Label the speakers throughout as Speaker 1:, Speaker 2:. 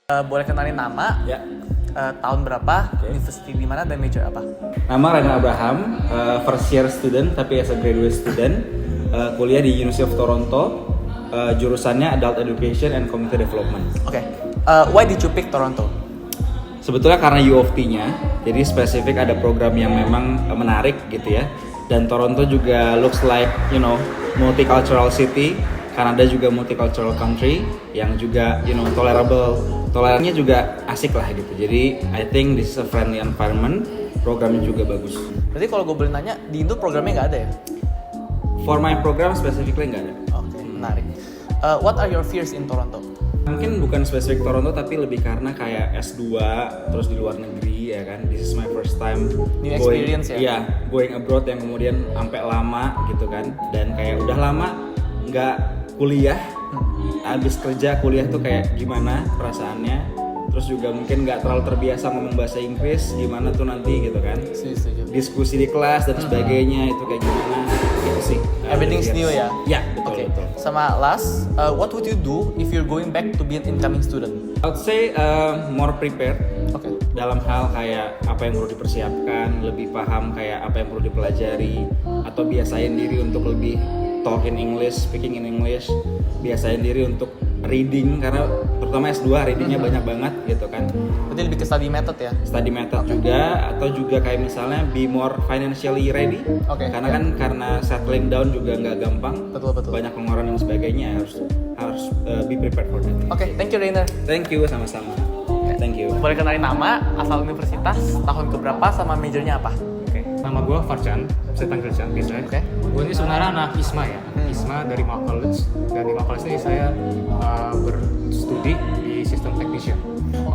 Speaker 1: Boleh kenalin nama,
Speaker 2: Ya.
Speaker 1: tahun berapa, university di mana, dan major apa?
Speaker 2: Nama Rana Abraham, first year student tapi as a graduate student, kuliah di University of Toronto, jurusannya Adult Education and Community Development.
Speaker 1: Oke. Why did you pick Toronto?
Speaker 2: Sebetulnya karena U of T-nya, jadi spesifik ada program yang memang menarik gitu ya. Dan Toronto juga looks like, multicultural city. Kanada juga multicultural country yang juga, tolerannya juga asik lah gitu. Jadi I think this is a friendly environment. Programnya juga bagus.
Speaker 1: Berarti kalau gue boleh nanya, di Indo programnya nggak ada ya?
Speaker 2: For my program specifically nggak ada.
Speaker 1: Oke, menarik. What are your fears in Toronto?
Speaker 2: Mungkin bukan spesifik Toronto tapi lebih karena kayak S2 terus di luar negeri ya kan. This is my first time
Speaker 1: New experience ya?
Speaker 2: Iya, going abroad yang kemudian sampai lama gitu kan. Dan kayak udah lama nggak kuliah, habis kerja kuliah tuh kayak gimana perasaannya. Terus juga mungkin nggak terlalu terbiasa ngomong bahasa Inggris, gimana tuh nanti gitu kan.
Speaker 1: Setuju.
Speaker 2: Diskusi di kelas dan sebagainya itu kayak gimana gitu sih.
Speaker 1: Everything's new ya?
Speaker 2: Ya, betul.
Speaker 1: Oke.
Speaker 2: Betul.
Speaker 1: Sama last, what would you do if you're going back to be an incoming student?
Speaker 2: I would say more prepared.
Speaker 1: Oke.
Speaker 2: Dalam hal kayak apa yang perlu dipersiapkan, lebih paham kayak apa yang perlu dipelajari, atau biasain diri untuk lebih talk in English, speaking in English, biasain diri untuk reading karena terutama S2 readingnya banyak banget gitu kan.
Speaker 1: Berarti lebih ke study method ya?
Speaker 2: Study method juga, atau juga kayak misalnya be more financially ready.
Speaker 1: Oke,
Speaker 2: Karena
Speaker 1: ya.
Speaker 2: kan karena settling down juga nggak gampang.
Speaker 1: Betul.
Speaker 2: Banyak pengeluaran dan sebagainya, harus be prepared for that.
Speaker 1: Oke, thank you Rainer.
Speaker 2: Thank you, sama-sama. Thank you.
Speaker 1: Boleh kenalin nama, asal universitas, tahun keberapa, sama majornya apa?
Speaker 3: Oke, nama gue Farjan, bisa panggil Chan bisa ya.
Speaker 1: Oke.
Speaker 3: Gue ini sebenarnya anak ISMA ya, ISMA dari Mao College. Dan di Mao College ini saya berstudi di sistem technician.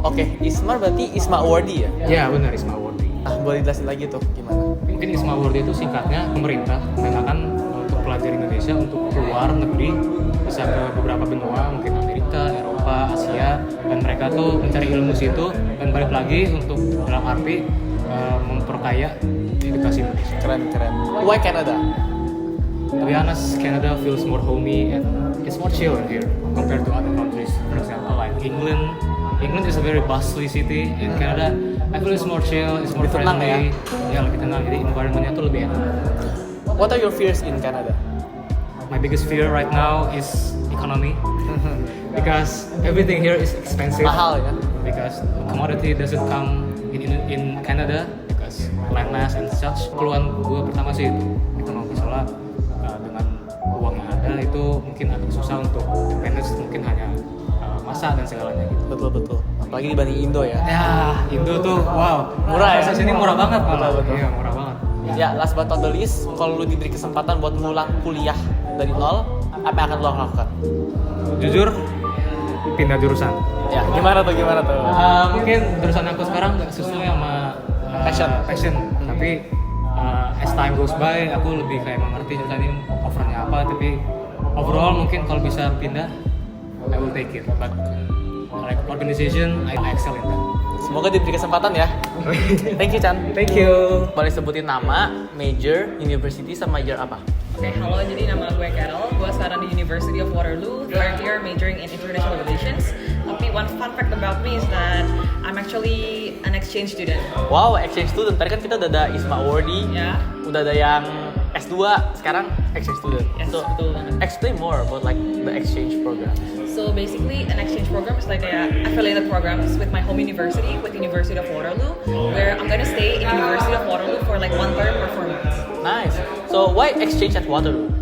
Speaker 1: Oke, ISMA berarti ISMA Awardee ya?
Speaker 3: Ya benar, ISMA Awardee.
Speaker 1: Ah, boleh jelasin lagi tuh gimana?
Speaker 3: Mungkin ISMA Awardee itu singkatnya pemerintah mengenalkan untuk pelajar Indonesia untuk keluar negeri, bisa ke beberapa benua, mungkin Amerika, Eropa, Asia, dan mereka tuh mencari ilmu situ dan balik lagi untuk dalam arti memperkaya edukasi Indonesia.
Speaker 1: Keren. Why Canada?
Speaker 3: To be honest, Canada feels more homey and it's more chill in here compared to other countries. For example, like England. England is a very bustly city. In Canada, I feel it's more chill, it's more
Speaker 1: Lebih tenang
Speaker 3: friendly. Ya, lebih tenang. Jadi environment-nya tuh lebih enak.
Speaker 1: What are your fears in Canada?
Speaker 3: My biggest fear right now is economy because everything here is expensive.
Speaker 1: Mahal ya?
Speaker 3: Because commodity doesn't come in Canada because land mass and such. Keluhan gue pertama sih itu ekonomi, soalnya dengan uang yang ada itu mungkin agak susah untuk manage, mungkin hanya masak dan segalanya gitu.
Speaker 1: Betul. Apalagi dibanding Indo ya?
Speaker 3: Ya, Indo tuh wow,
Speaker 1: Murah ya?
Speaker 3: Proses ini murah banget malah.
Speaker 1: Betul.
Speaker 3: Iya, murah banget.
Speaker 1: Ya, last but not the least, kalau lu diberi kesempatan buat ngulang kuliah dari nol, apa yang akan lo lakukan?
Speaker 3: Jujur, pindah jurusan.
Speaker 1: Ya, gimana tuh?
Speaker 3: Mungkin jurusan aku sekarang nggak sesuai sama passion. Tapi as time goes by, aku lebih kayak mengerti jurusan ini offernya apa. Tapi overall mungkin kalau bisa pindah, I will take it. But like organization, I excel in that.
Speaker 1: Semoga diberi kesempatan ya. Thank you, Chan.
Speaker 3: Thank you.
Speaker 1: Boleh sebutin nama, major, university, sama major apa?
Speaker 4: Oke, halo, jadi nama gue Carol. Gue sekarang di University of Waterloo, third year majoring in international relations. Tapi one fun fact about me is that I'm actually an exchange student.
Speaker 1: Wow, exchange student. Tadi kan kita udah ada ISMA Awardee,
Speaker 4: Ya,
Speaker 1: udah ada yang S2, sekarang exchange student.
Speaker 4: Yes,
Speaker 1: So,
Speaker 4: betul banget.
Speaker 1: explain more about like the exchange program.
Speaker 4: so basically an exchange program is like a affiliated programs with my home university, with University of Waterloo, where I'm gonna stay in University of Waterloo for like 1 term or 4 months.
Speaker 1: Nice. So, why exchange at Waterloo?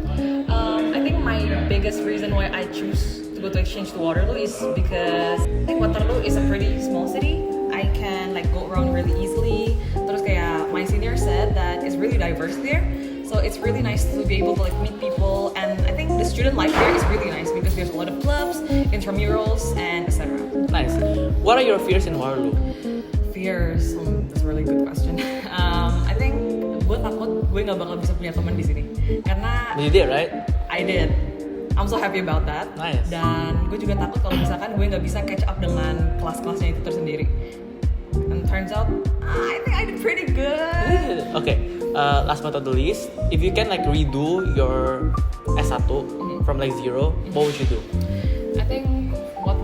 Speaker 4: I think my biggest reason why I choose to go to exchange to Waterloo is because I think Waterloo is a pretty small city. I can like go around really easily. Terus kayak my senior said that it's really diverse there. So it's really nice to be able to like meet people, and I think the student life there is really nice because there's a lot of clubs, intramurals, and etc.
Speaker 1: Nice. What are your fears in Waterloo?
Speaker 4: Fears, that's a really good question. I think gue takut gue nggak bakal bisa punya teman di sini karena
Speaker 1: You did, right?
Speaker 4: I did. I'm so happy about that.
Speaker 1: Nice.
Speaker 4: Dan gue juga takut kalau misalkan gue nggak bisa catch up dengan kelas-kelasnya itu tersendiri. And turns out, I think I did pretty good.
Speaker 1: Okay. Last but not the least, if you can like redo your S1 from like zero, what would you do?
Speaker 4: I think what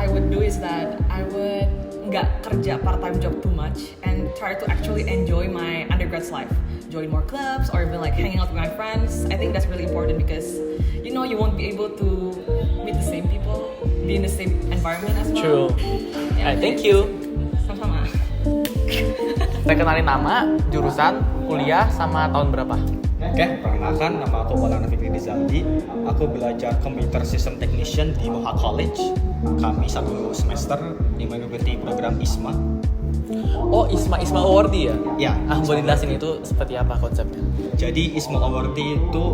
Speaker 4: I I would do is that I would nggak kerja part-time job too much and try to actually enjoy my undergrad's life. Join more clubs or even like hanging out with my friends. I think that's really important because you know you won't be able to meet the same people, be in the same environment as
Speaker 1: True.
Speaker 4: well. Yeah,
Speaker 1: Thank you.
Speaker 4: Sama-sama.
Speaker 1: Kenalin nama, jurusan, kuliah, sama tahun berapa?
Speaker 5: Oke, perkenalkan, nama aku Maulana Fikri Rizaldi. Aku belajar Computer System Technician di Moha College. Kami satu semester yang mengikuti program ISMA.
Speaker 1: Oh, ISMA Awardee ya?
Speaker 5: Ya,
Speaker 1: Boleh jelasin itu seperti apa konsepnya?
Speaker 5: jadi ISMA Awardee itu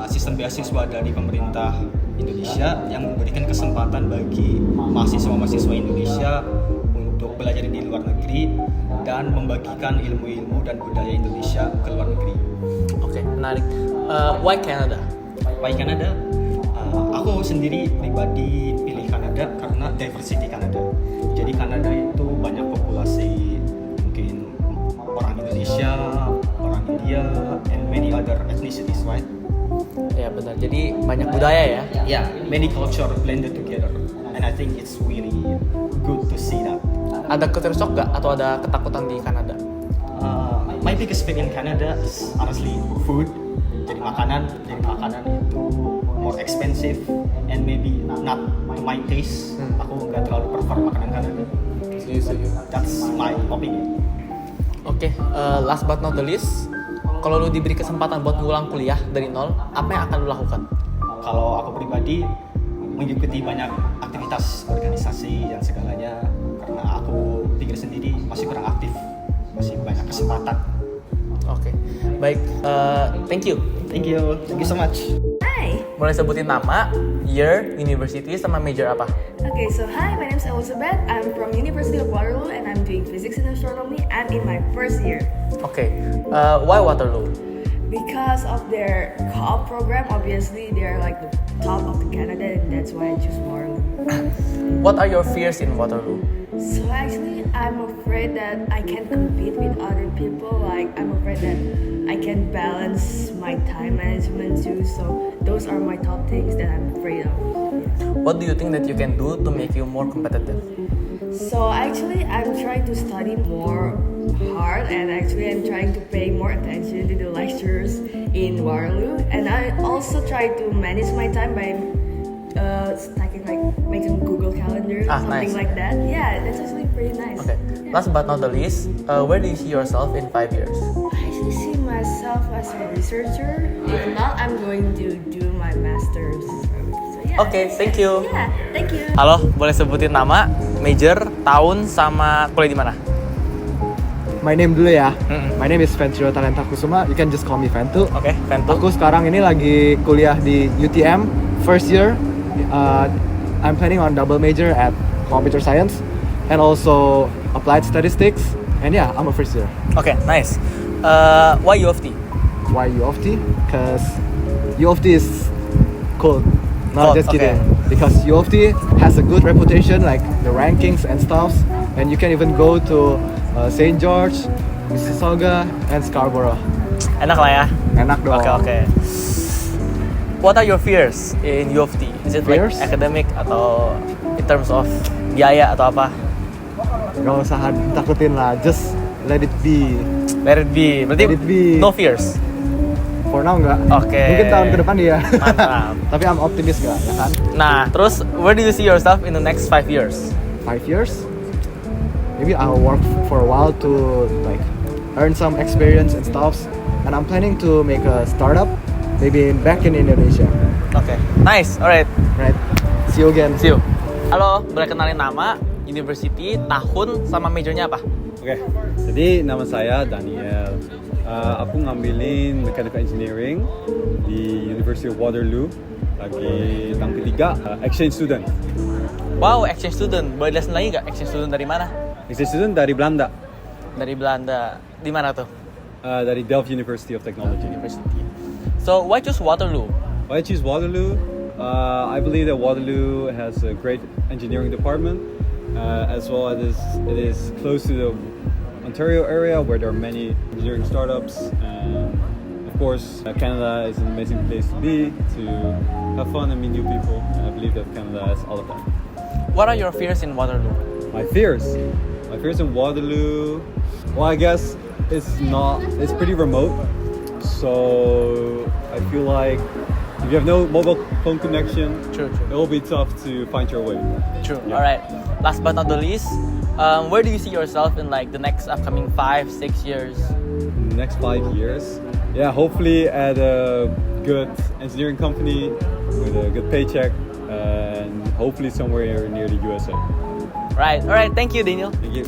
Speaker 5: sistem beasiswa dari pemerintah Indonesia yang memberikan kesempatan bagi mahasiswa-mahasiswa Indonesia untuk belajar di luar negeri dan membagikan ilmu-ilmu dan budaya Indonesia ke luar negeri.
Speaker 1: Oke, menarik. Why Canada?
Speaker 5: Why Canada? Aku sendiri pribadi pilih Kanada karena diversity Kanada. Jadi Kanada itu banyak populasi mungkin orang Indonesia, orang India, and many other ethnicities, right?
Speaker 1: Ya benar. Jadi banyak budaya ya.
Speaker 5: Yeah, many culture blended together, and I think it's really good to see that.
Speaker 1: Ada culture shock gak atau ada ketakutan di Kanada?
Speaker 5: My biggest fear in Canada is honestly food. Jadi makanan itu more expensive and maybe not to my taste. Aku nggak terlalu prefer makanan Kanada. That's my opinion.
Speaker 1: Oke, last but not the least, kalau lu diberi kesempatan buat ngulang kuliah dari nol, apa yang akan lu lakukan?
Speaker 5: Kalau aku pribadi mengikuti banyak aktivitas organisasi dan segalanya karena aku pikir sendiri masih kurang aktif, masih banyak kesempatan.
Speaker 1: Oke, baik. Thank you.
Speaker 5: Thank you so much.
Speaker 6: Hi.
Speaker 1: Boleh sebutin nama, year, university, sama major apa?
Speaker 6: Okay, so hi, my name is Elizabeth. I'm from University of Waterloo and I'm doing physics and astronomy. I'm in my first year.
Speaker 1: Oke, why Waterloo?
Speaker 6: Because of their co-op program, obviously they are like the top of the Canada, and that's why I choose Waterloo.
Speaker 1: What are your fears in Waterloo?
Speaker 6: So actually, I'm afraid that I can't compete with other people. Like I'm afraid that I can balance my time management too. So those are my top things that I'm afraid of.
Speaker 1: What do you think that you can do to make you more competitive?
Speaker 6: So actually, I'm trying to study more hard, and actually I'm trying to pay more attention to the lectures in Waterloo, and I also try to manage my time by stacking, like making Google Calendar, something
Speaker 1: nice.
Speaker 6: like that. Yeah, that's actually pretty nice.
Speaker 1: Okay, last but not the least, where do you see yourself in 5 years?
Speaker 6: I actually see myself as a researcher. If not, I'm going to do my master's. So, yeah,
Speaker 1: Okay, thank you.
Speaker 6: Yeah, thank you.
Speaker 1: Halo, boleh sebutin nama, major, tahun, sama kuliah di mana?
Speaker 7: My name dulu ya.
Speaker 1: Mm-mm.
Speaker 7: My name is Venturo Talenta Kusuma. You can just call me Ventu.
Speaker 1: Oke, Ventu.
Speaker 7: Aku sekarang ini lagi kuliah di UTM first year. I'm planning on double major at computer science and also applied statistics. And yeah, I'm a first year.
Speaker 1: Oke, nice. Why U of T?
Speaker 7: Why U of T? Because U of T is cool. No,
Speaker 1: Cool,
Speaker 7: just kidding.
Speaker 1: okay.
Speaker 7: Because U of T has a good reputation, like the rankings and stuff. And you can even go to St. George, Mississauga, and Scarborough.
Speaker 1: Enak lah ya.
Speaker 7: Enak dong.
Speaker 1: Oke. What are your fears in U of T? Is it like
Speaker 7: Fears?
Speaker 1: academic atau in terms of biaya atau apa?
Speaker 7: Gak usah takutin lah, just let it be.
Speaker 1: Let it be. Berarti
Speaker 7: Let it be.
Speaker 1: no fears.
Speaker 7: For now enggak.
Speaker 1: Oke.
Speaker 7: Mungkin tahun ke depan ya.
Speaker 1: Mantap.
Speaker 7: Tapi I'm optimis gak, ya kan?
Speaker 1: Nah, terus where do you see yourself in the next 5 years?
Speaker 7: 5 years? Maybe I'll work for a while to like earn some experience and stuff. And I'm planning to make a startup, maybe back in Indonesia.
Speaker 1: Oke. Nice. Alright.
Speaker 7: Right? See you again.
Speaker 1: See you. Halo, boleh kenalin nama, university, tahun, sama majornya apa?
Speaker 8: Oke, jadi nama saya Daniel. Aku ngambilin Mechanical Engineering di University of Waterloo. Lagi tahun ketiga, exchange student.
Speaker 1: Wow, exchange student. Boleh jelasin lagi nggak exchange student dari mana?
Speaker 8: Exchange student dari Belanda,
Speaker 1: Dari Belanda. Di mana tuh?
Speaker 8: dari Delft University of Technology.
Speaker 1: University. So, why choose Waterloo?
Speaker 8: Why I choose Waterloo? I believe that Waterloo has a great engineering department, as well as it is close to the Ontario area where there are many engineering startups. And of course, Canada is an amazing place to be, to have fun and meet new people. And I believe that Canada has all of that.
Speaker 1: what are your fears in Waterloo?
Speaker 8: My fears in Waterloo. Well, I guess it's pretty remote, so I feel like if you have no mobile phone connection,
Speaker 1: True.
Speaker 8: it will be tough to find your way.
Speaker 1: True.
Speaker 8: Yeah.
Speaker 1: All right. Last but not the least, where do you see yourself in like the next upcoming 5-6 years?
Speaker 8: In the next 5 years, yeah, hopefully at a good engineering company with a good paycheck, and hopefully somewhere near the USA.
Speaker 1: Right. All right. Thank you, Daniel.
Speaker 8: Thank you.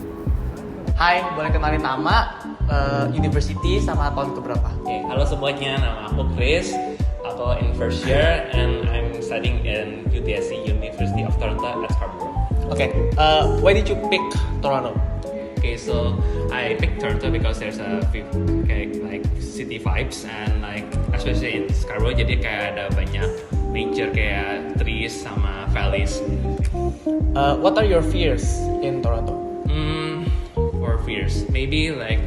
Speaker 1: Hai, boleh kenalin nama, university sama tahun keberapa?
Speaker 9: Okay, halo semuanya, nama aku Chris. Aku in first year and I'm studying in UTSC, University of Toronto at Scarborough.
Speaker 1: Okay. Why did you pick Toronto?
Speaker 9: Okay, so I picked Toronto because there's a few like city vibes and like especially in Scarborough jadi kayak ada banyak nature kayak trees sama valleys.
Speaker 1: What are your fears in Toronto?
Speaker 9: For fears, maybe like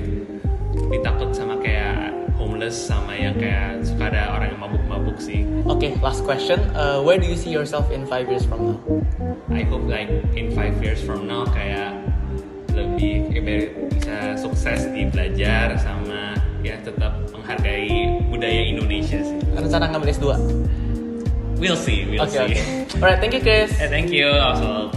Speaker 9: lebih takut sama kayak homeless sama yang kayak suka ada orang yang mabuk-mabuk sih.
Speaker 1: Okay, last question. Where do you see yourself in 5 years from now?
Speaker 9: I hope like in 5 years from now kayak lebih bisa sukses di belajar sama ya tetap menghargai budaya Indonesia sih.
Speaker 1: Rencana ngambil S2?
Speaker 9: We'll see.
Speaker 1: Okay. Alright, thank you, Chris.
Speaker 9: Thank you also.